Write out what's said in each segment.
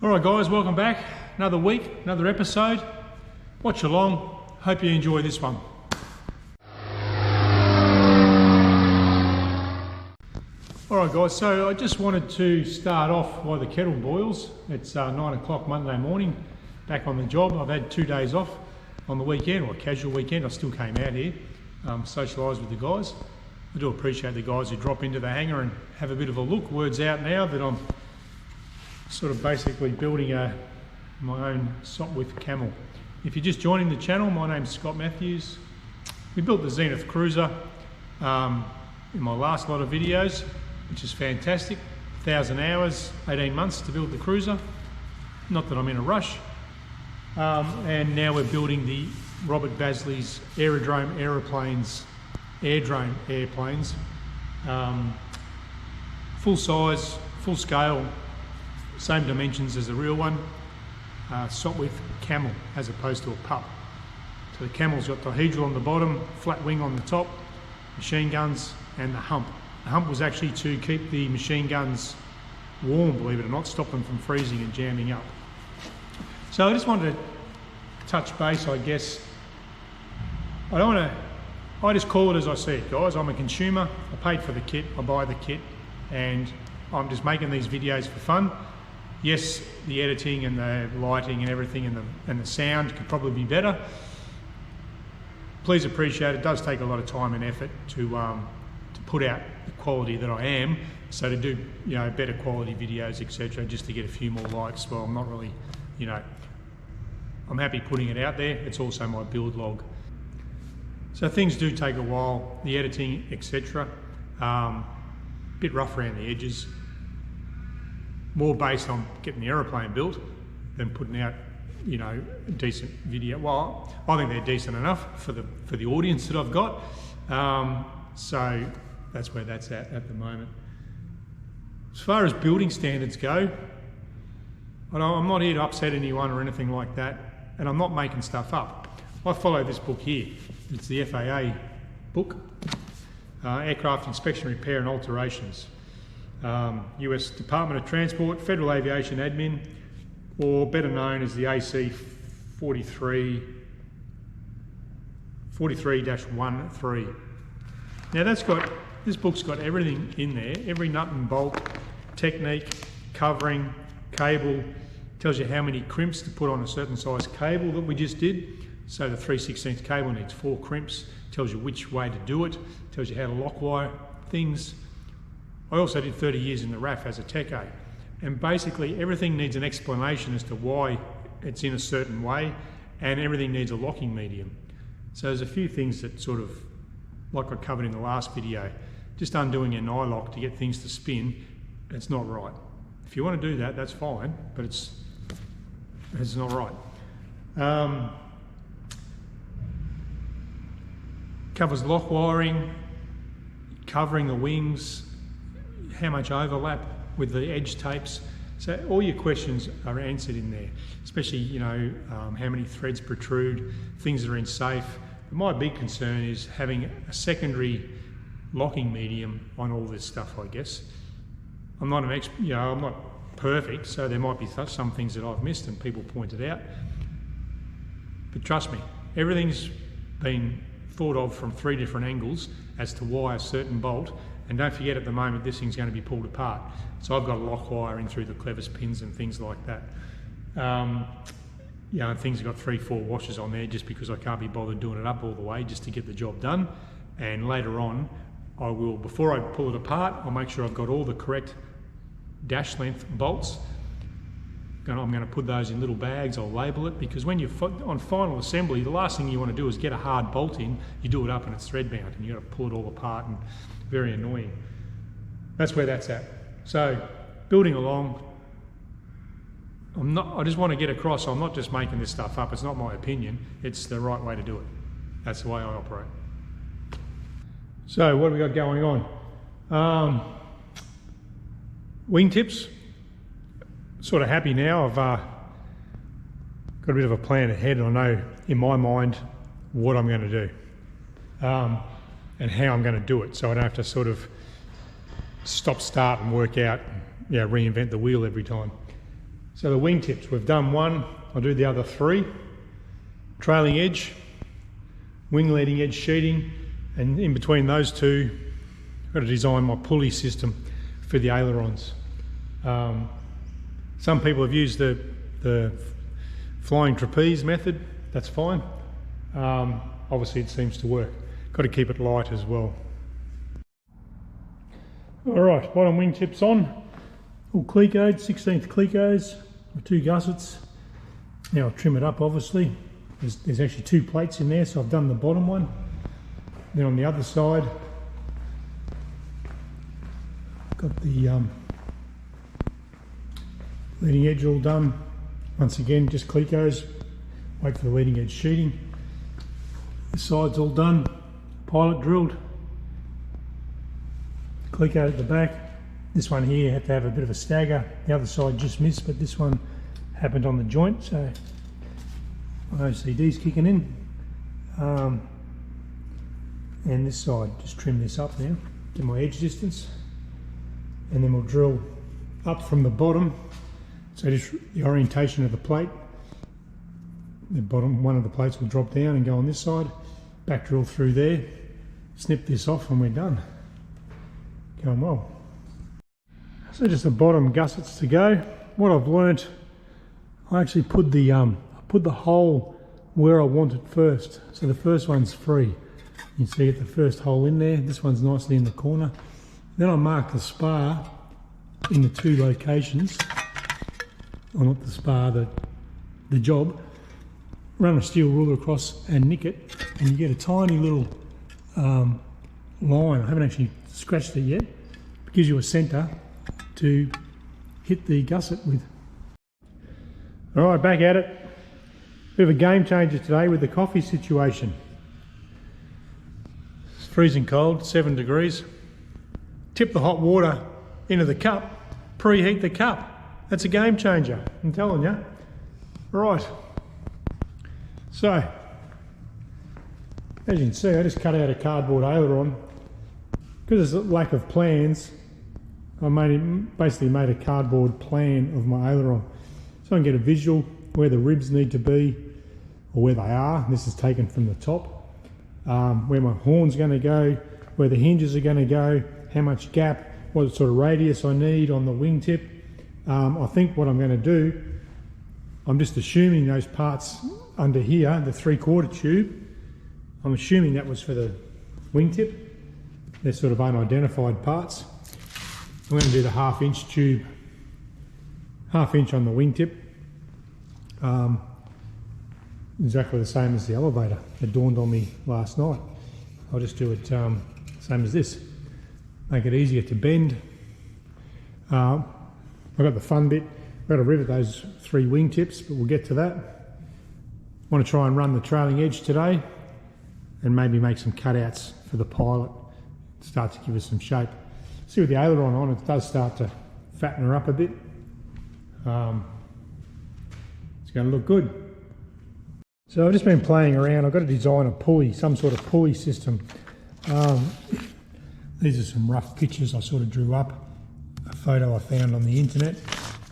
Alright guys, welcome back. Another week, another episode. Watch along. Hope you enjoy this one. Alright guys, so I just wanted to start off while the kettle boils. It's 9 o'clock Monday morning, back on the job. I've had 2 days off on the weekend, or a casual weekend. I still came out here, socialised with the guys. I do appreciate the guys who drop into the hangar and have a bit of a look. Word's out now that I'm sort of basically building my own Sopwith Camel. If you're just joining the channel, my name's Scott Matthews. We built the Zenith Cruiser in my last lot of videos, which is fantastic. 1,000 hours, 18 months to build the cruiser. Not that I'm in a rush. And now we're building the Robert Basley's Airdrome airplanes. Full size, full scale, same dimensions as the real one. Sopwith Camel as opposed to a pup. So the Camel's got dihedral on the bottom, flat wing on the top, machine guns, and the hump. The hump was actually to keep the machine guns warm, believe it or not, stop them from freezing and jamming up. So I just wanted to touch base, I guess. I just call it as I see it, guys. I'm a consumer. I paid for the kit, I buy the kit, and I'm just making these videos for fun. Yes, the editing and the lighting and everything and the sound could probably be better. Please appreciate it does take a lot of time and effort to put out the quality that I am. So to do better quality videos, etc., just to get a few more likes. Well, I'm not really, I'm happy putting it out there. It's also my build log. So things do take a while. The editing, etc. Bit rough around the edges. More based on getting the aeroplane built than putting out, a decent video. Well, I think they're decent enough for the audience that I've got. So that's where that's at the moment. As far as building standards go, I'm not here to upset anyone or anything like that, and I'm not making stuff up. I follow this book here. It's the FAA book, Aircraft Inspection, Repair and Alterations. US Department of Transport, Federal Aviation Admin, or better known as the AC 43-13. Now this book's got everything in there, every nut and bolt, technique, covering, cable, tells you how many crimps to put on a certain size cable that we just did. So the 3/16 cable needs 4 crimps, tells you which way to do it, tells you how to lock wire things. I also did 30 years in the RAF as a tech aide, and basically everything needs an explanation as to why it's in a certain way, and everything needs a locking medium. So there's a few things that sort of, like I covered in the last video, just undoing an eye lock to get things to spin, it's not right. If you want to do that, that's fine, but it's not right. Covers lock wiring, covering the wings, how much overlap with the edge tapes. So all your questions are answered in there, especially, how many threads protrude, things that are in safe. But my big concern is having a secondary locking medium on all this stuff, I guess. I'm not I'm not perfect, so there might be some things that I've missed and people pointed out. But trust me, everything's been thought of from 3 different angles as to why a certain bolt. And don't forget, at the moment, this thing's going to be pulled apart. So I've got lock wire in through the clevis pins and things like that. And things have got 3-4 washers on there just because I can't be bothered doing it up all the way just to get the job done. And later on, I will, before I pull it apart, I'll make sure I've got all the correct dash length bolts. I'm going to put those in little bags. I'll label it, because when you're on final assembly, the last thing you want to do is get a hard bolt in. You do it up and it's thread bound, and you've got to pull it all apart, and very annoying. That's where that's at. So building along, I just want to get across, I'm not just making this stuff up. It's not my opinion. It's the right way to do it. That's the way I operate. So what have we got going on? Wingtips. Sort of happy now. I've got a bit of a plan ahead, and I know in my mind what I'm going to do and how I'm going to do it, so I don't have to sort of stop, start and work out, reinvent the wheel every time. So the wingtips, we've done one, I'll do the other three. Trailing edge, wing leading edge sheeting, and in between those two, I've got to design my pulley system for the ailerons. Some people have used the flying trapeze method, that's fine. Obviously it seems to work. Got to keep it light as well. Alright, bottom wingtips on, all clecoed, 16th clecos, with 2 gussets. Now I'll trim it up obviously. There's actually 2 plates in there, so I've done the bottom one. Then on the other side, got the leading edge all done. Once again, just clecos, wait for the leading edge sheeting. The side's all done, pilot drilled, cleco at the back. This one here had to have a bit of a stagger. The other side just missed, but this one happened on the joint, so my OCD's kicking in. And this side, just trim this up now, get my edge distance, and then we'll drill up from the bottom. So just the orientation of the plate, the bottom one of the plates will drop down and go on this side, back drill through there, snip this off and we're done. Going well. So just the bottom gussets to go. What I've learnt, I actually put the hole where I want it first. So the first one's free. You see get the first hole in there, this one's nicely in the corner. Then I mark the spar in the 2 locations, or not the spar, the job. Run a steel ruler across and nick it, and you get a tiny little line. I haven't actually scratched it yet. It gives you a centre to hit the gusset with. Alright, back at it. Bit of a game changer today with the coffee situation. It's freezing cold, 7 degrees. Tip the hot water into the cup, preheat the cup. That's a game changer, I'm telling you. Right, so as you can see, I just cut out a cardboard aileron. Because there's a lack of plans, I basically made a cardboard plan of my aileron. So I can get a visual where the ribs need to be, or where they are. This is taken from the top. Where my horn's going to go, where the hinges are going to go, how much gap, what sort of radius I need on the wingtip. I think what I'm going to do, I'm just assuming those parts under here, the 3/4 tube, I'm assuming that was for the wingtip. They're sort of unidentified parts. I'm going to do the 1/2 inch tube, 1/2 inch on the wingtip. Exactly the same as the elevator. It dawned on me last night. I'll just do it same as this. Make it easier to bend. I've got the fun bit. I've got to rivet those 3 wingtips, but we'll get to that. I want to try and run the trailing edge today and maybe make some cutouts for the pilot. Start to give us some shape. See with the aileron on, it does start to fatten her up a bit. It's going to look good. So I've just been playing around. I've got to design a pulley, some sort of pulley system. These are some rough pictures I sort of drew up. A photo I found on the internet.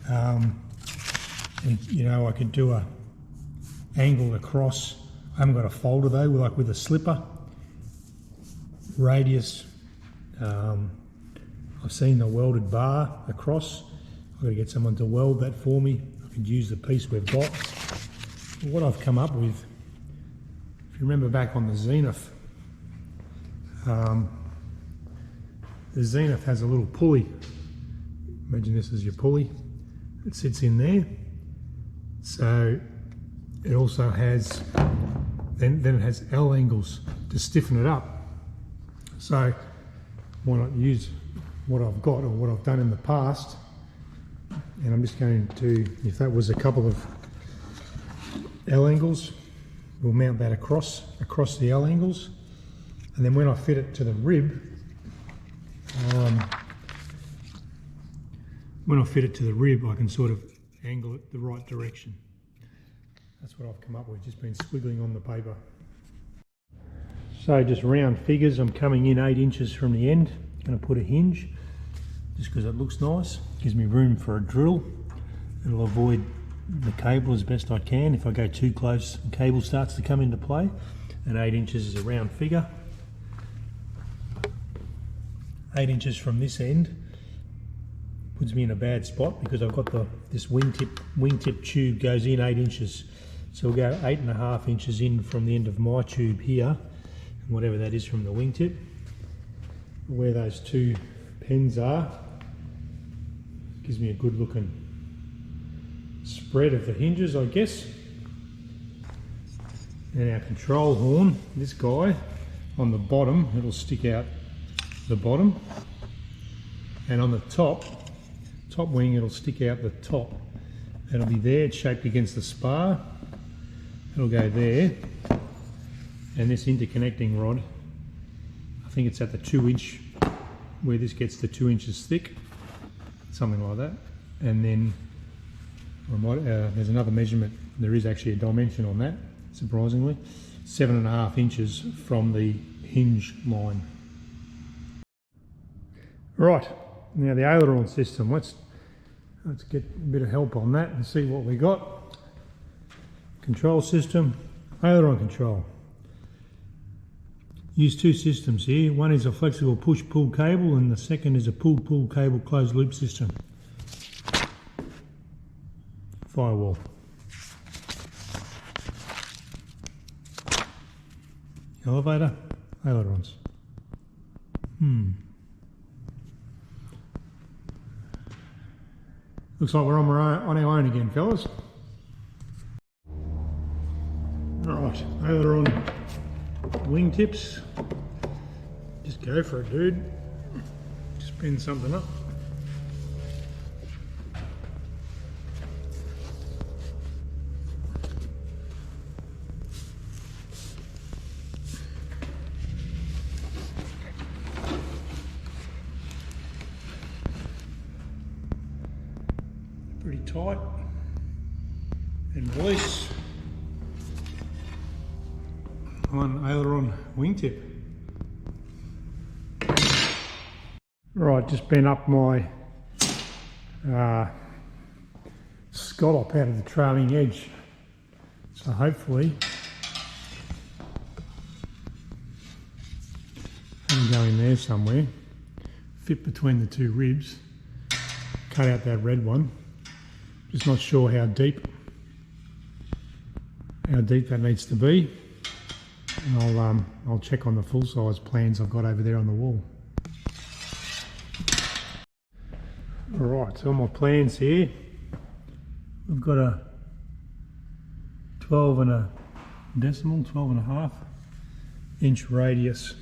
And, you know, I could do a angled across. I haven't got a folder though, like with a slipper. Radius. I've seen the welded bar across. I've got to get someone to weld that for me. I could use the piece we've got. What I've come up with, if you remember back on the Zenith has a little pulley. Imagine this is your pulley. It sits in there. So it also has, then it has L angles to stiffen it up. So why not use what I've got or what I've done in the past. And I'm just going to, if that was a couple of L angles, we'll mount that across the L angles, and then when I fit it to the rib, I can sort of angle it the right direction. That's what I've come up with, just been squiggling on the paper. So just round figures, I'm coming in 8 inches from the end. I'm going to put a hinge, just because it looks nice, gives me room for a drill. It'll avoid the cable as best I can. If I go too close, the cable starts to come into play. And 8 inches is a round figure. 8 inches from this end puts me in a bad spot because I've got this wingtip tube goes in 8 inches. So we'll go 8.5 inches in from the end of my tube here, and whatever that is from the wingtip. Where those two pens are gives me a good looking spread of the hinges, I guess. And our control horn, this guy, on the bottom, it'll stick out the bottom, and on the top wing it'll stick out the top. That'll be there, it's shaped against the spar. It'll go there, and this interconnecting rod, I think it's at the 2 inch, where this gets to 2 inches thick, something like that. And then there's another measurement, there is actually a dimension on that, surprisingly, 7.5 inches from the hinge line. Right, now the aileron system, let's get a bit of help on that and see what we got. Control system, aileron control. Use two systems here. One is a flexible push-pull cable and the second is a pull-pull cable closed loop system. Firewall. Elevator, ailerons. Looks like we're on our own again, fellas. Alright, aileron wingtips. Just go for it, dude. Spin something up. Pretty tight and release on aileron wingtip. Right, just been up my scallop out of the trailing edge, so hopefully I can go in there somewhere, fit between the two ribs, cut out that red one. Just not sure how deep that needs to be. And I'll check on the full size plans I've got over there on the wall. Alright, so my plans here. We've got a 12 and a half inch radius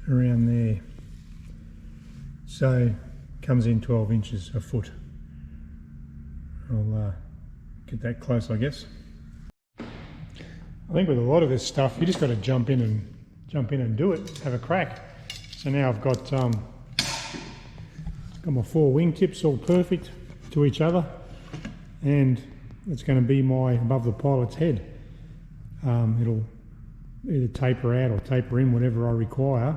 around there. So comes in 12 inches a foot. I'll get that close, I guess. I think with a lot of this stuff, you just got to jump in and do it, have a crack. So now I've got my 4 wingtips all perfect to each other, and it's going to be my above the pilot's head. It'll either taper out or taper in, whatever I require.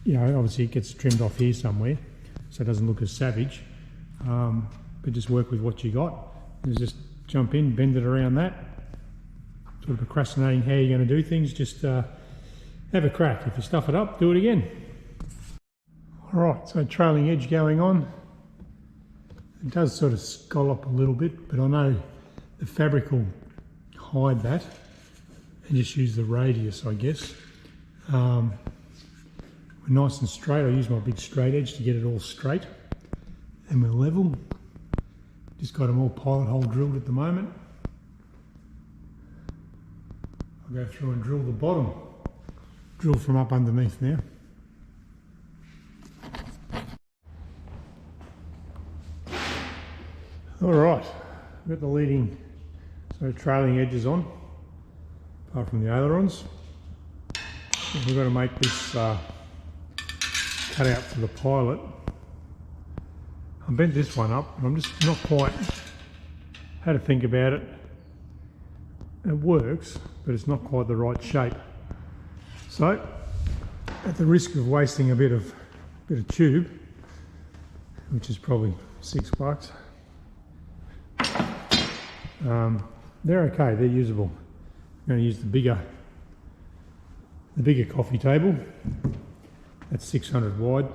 You know, obviously it gets trimmed off here somewhere, so it doesn't look as savage. But just work with what you got. Just jump in, bend it around that. Sort of procrastinating how you're going to do things, just have a crack. If you stuff it up, do it again. Alright, so trailing edge going on. It does sort of scallop a little bit, but I know the fabric will hide that and just use the radius, I guess. We're nice and straight. I use my big straight edge to get it all straight, and we're level. Just got them all pilot hole drilled at the moment. I'll go through and drill the bottom. Drill from up underneath now. Alright, got the leading, so trailing edges on, apart from the ailerons. We've got to make this cut out for the pilot. I bent this one up, and I'm just not quite had to think about it. It works, but it's not quite the right shape. So, at the risk of wasting a bit of tube, which is probably $6, They're okay, they're usable. I'm going to use the bigger coffee table. That's 600 wide.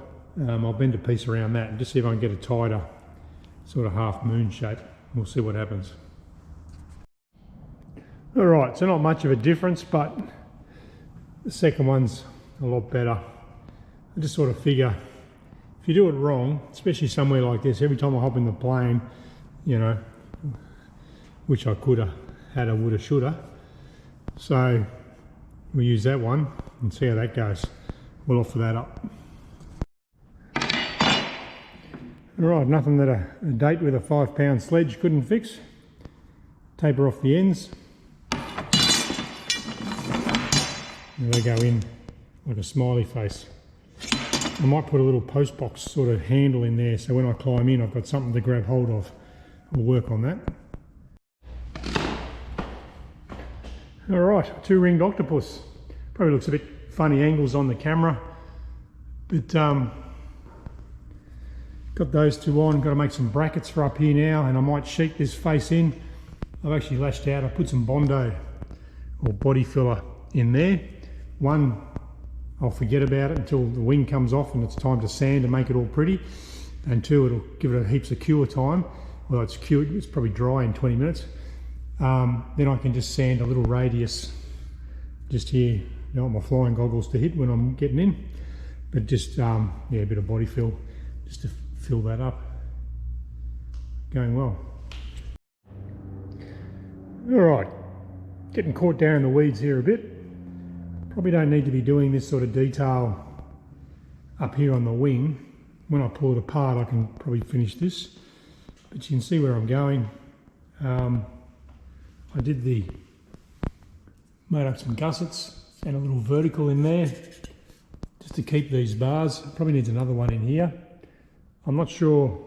I'll bend a piece around that and just see if I can get a tighter sort of half moon shape. We'll see what happens. All right, so not much of a difference, but the second one's a lot better. I just sort of figure if you do it wrong, especially somewhere like this, every time I hop in the plane, you know, which I coulda, hadda, woulda, shoulda. So we use that one and see how that goes. We'll offer that up. All right, nothing that a date with a 5-pound sledge couldn't fix. Taper off the ends. And they go in like a smiley face. I might put a little post box sort of handle in there so when I climb in I've got something to grab hold of. We'll work on that. Alright, 2-ringed octopus. Probably looks a bit funny angles on the camera, but got those two on. Got to make some brackets for up here now, and I might sheet this face in. I've actually lashed out, I put some Bondo or body filler in there. One, I'll forget about it until the wing comes off and it's time to sand and make it all pretty. And two, it'll give it a heaps of cure time. Well, it's cured, it's probably dry in 20 minutes. Then I can just sand a little radius just here. I don't want my flying goggles to hit when I'm getting in, but just yeah, a bit of body fill just to fill that up. Going well. All right, getting caught down in the weeds here a bit. Probably don't need to be doing this sort of detail up here on the wing. When I pull it apart, I can probably finish this, but you can see where I'm going. I made up some gussets and a little vertical in there just to keep these bars. Probably needs another one in here. I'm not sure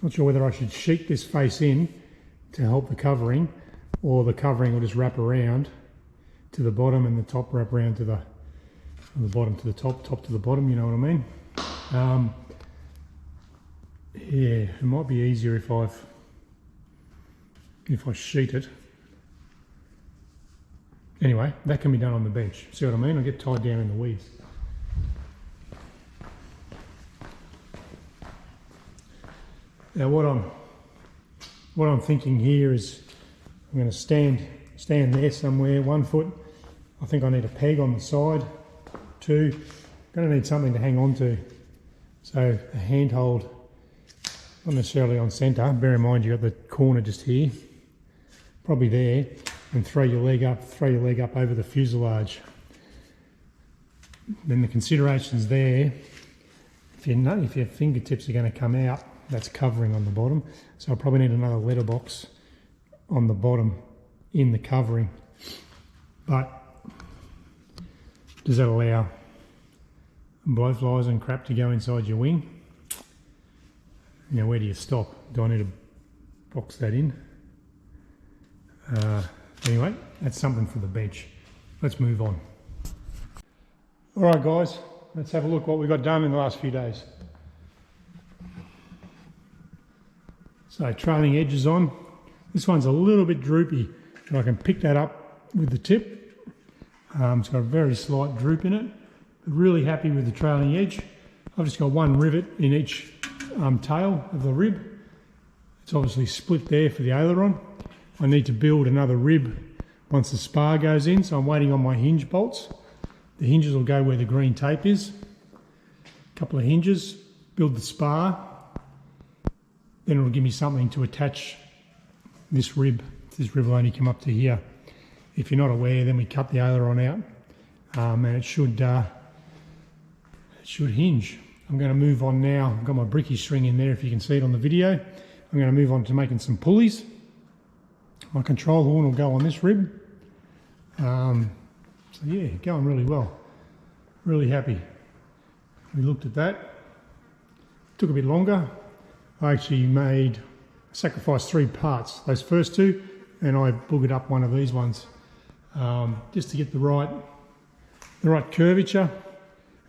whether I should sheet this face in to help the covering, or the covering will just wrap around to the bottom and the top wrap around to the bottom to the top, top to the bottom, you know what I mean? Yeah, it might be easier if I sheet it. Anyway, that can be done on the bench. See what I mean? I get tied down in the weeds. Now what I'm thinking here is I'm going to stand there somewhere, 1 foot. I think I need a peg on the side. 2, going to need something to hang on to. So a handhold, not necessarily on centre. Bear in mind you've got the corner just here, probably there, and throw your leg up over the fuselage. Then the considerations there, if your fingertips are going to come out, that's covering on the bottom. So I'll probably need another letterbox on the bottom in the covering. But does that allow blowflies and crap to go inside your wing? Now where do you stop? Do I need to box that in? Anyway, that's something for the bench. Let's move on. All right guys, let's have a look what we got done in the last few days. So trailing edges on. This one's a little bit droopy, but I can pick that up with the tip. It's got a very slight droop in it. But really happy with the trailing edge. I've just got one rivet in each tail of the rib. It's obviously split there for the aileron. I need to build another rib once the spar goes in, so I'm waiting on my hinge bolts. The hinges will go where the green tape is. A couple of hinges, build the spar. Then it'll give me something to attach this rib. This rib will only come up to here. If you're not aware, then we cut the aileron out, and it should hinge. I'm going to move on now. I've got my bricky string in there if you can see it on the video. I'm going to move on to making some pulleys. My control horn will go on this rib. So yeah, going really well. Really happy. We looked at that. Took a bit longer. I actually sacrificed 3 parts. Those first 2, and I boogered up one of these ones just to get the right curvature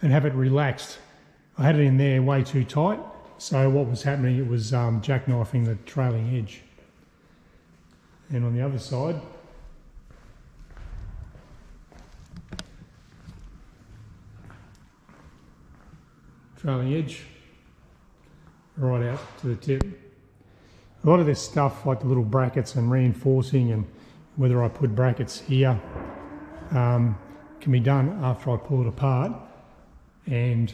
and have it relaxed. I had it in there way too tight, so what was happening, it was jackknifing the trailing edge. And on the other side, trailing edge right out to the tip. A lot of this stuff, like the little brackets and reinforcing, and whether I put brackets here, can be done after I pull it apart. And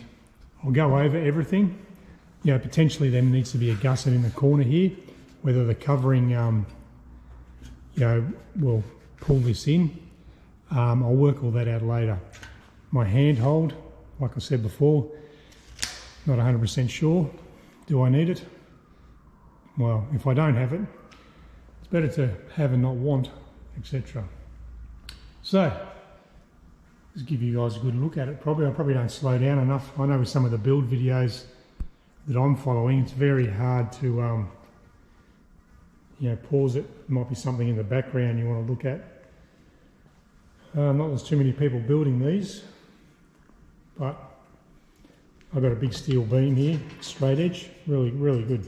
I'll go over everything. You know, potentially there needs to be a gusset in the corner here, whether the covering, you know, will pull this in. I'll work all that out later. My handhold, like I said before, not 100% sure. Do I need it? Well, if I don't have it, it's better to have and not want, etc. So, let's give you guys a good look at it. I probably don't slow down enough. I know with some of the build videos that I'm following, it's very hard to, you know, pause it. There might be something in the background you want to look at. Not there's too many people building these, but I've got a big steel beam here, straight edge, really good.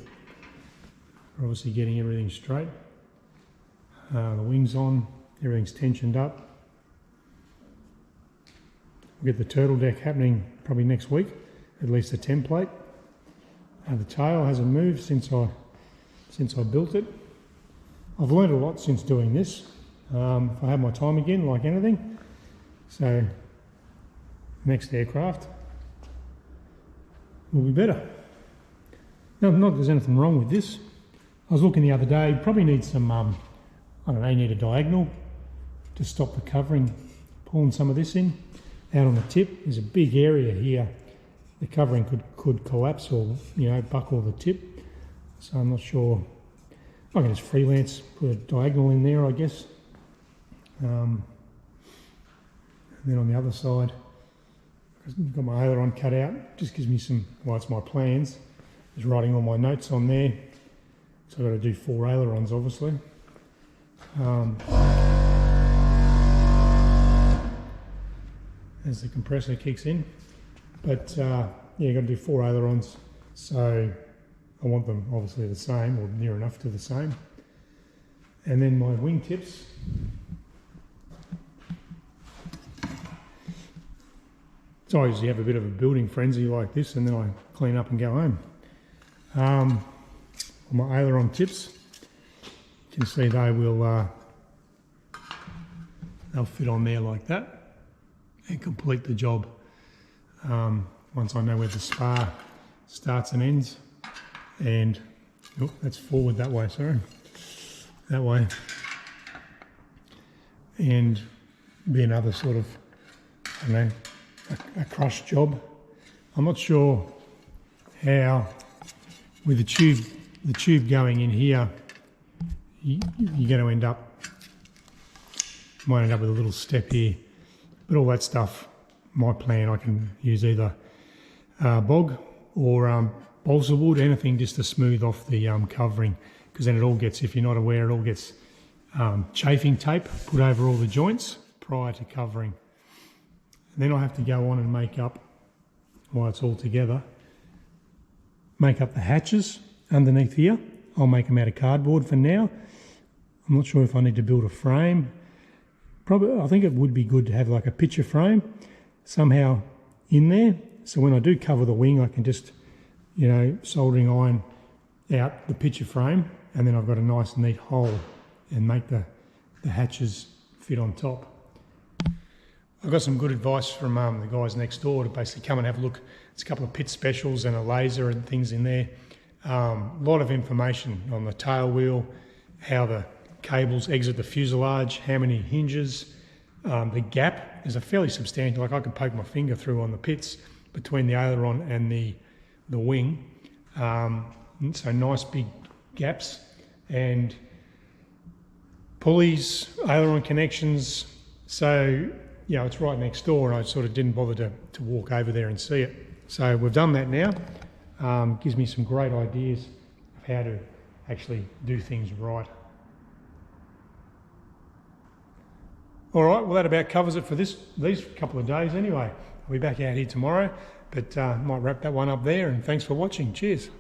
We're obviously getting everything straight. The wings on, everything's tensioned up. We'll get the turtle deck happening probably next week, at least a template. The tail hasn't moved since I built it. I've learned a lot since doing this. If I have my time again, like anything. So, next aircraft will be better. Now, not that there's anything wrong with this. I was looking the other day, probably need some, I don't know, you need a diagonal to stop the covering, pulling some of this in. Out on the tip, there's a big area here. The covering could collapse or, you know, buckle the tip. So I'm not sure. I can just freelance, put a diagonal in there, I guess. And then on the other side, I've got my aileron cut out. Just gives me some, well, it's my plans. Just writing all my notes on there. So I've got to do 4 ailerons, obviously. As the compressor kicks in. But yeah, you've got to do 4 ailerons. So I want them obviously the same, or near enough to the same. And then my wingtips. So I usually have a bit of a building frenzy like this, and then I clean up and go home. My aileron tips, you can see they will they'll fit on there like that and complete the job. Once I know where the spar starts and ends, and oh, that's forward that way, sorry, that way, and be another sort of, I don't know, a crush job. I'm not sure how, with the tube going in here, you're going to end up, might end up with a little step here, but all that stuff, my plan, I can use either bog or balsa wood, anything just to smooth off the covering, because then it all gets, if you're not aware, it all gets chafing tape put over all the joints prior to covering. And then I have to go on and make up, while it's all together, make up the hatches underneath here. I'll make them out of cardboard for now. I'm not sure if I need to build a frame. Probably, I think it would be good to have like a picture frame somehow in there. So when I do cover the wing, I can just, you know, soldering iron out the picture frame, and then I've got a nice neat hole and make the hatches fit on top. I got some good advice from the guys next door to basically come and have a look. It's a couple of pit specials and a laser and things in there. A lot of information on the tail wheel, how the cables exit the fuselage, how many hinges, the gap is a fairly substantial, like I could poke my finger through on the pits between the aileron and the wing. So nice big gaps, and pulleys, aileron connections. So, you know, it's right next door, and I sort of didn't bother to walk over there and see it. So we've done that now. Gives me some great ideas of how to actually do things right. All right, well that about covers it for these couple of days anyway. I'll be back out here tomorrow, but might wrap that one up there, and thanks for watching. Cheers.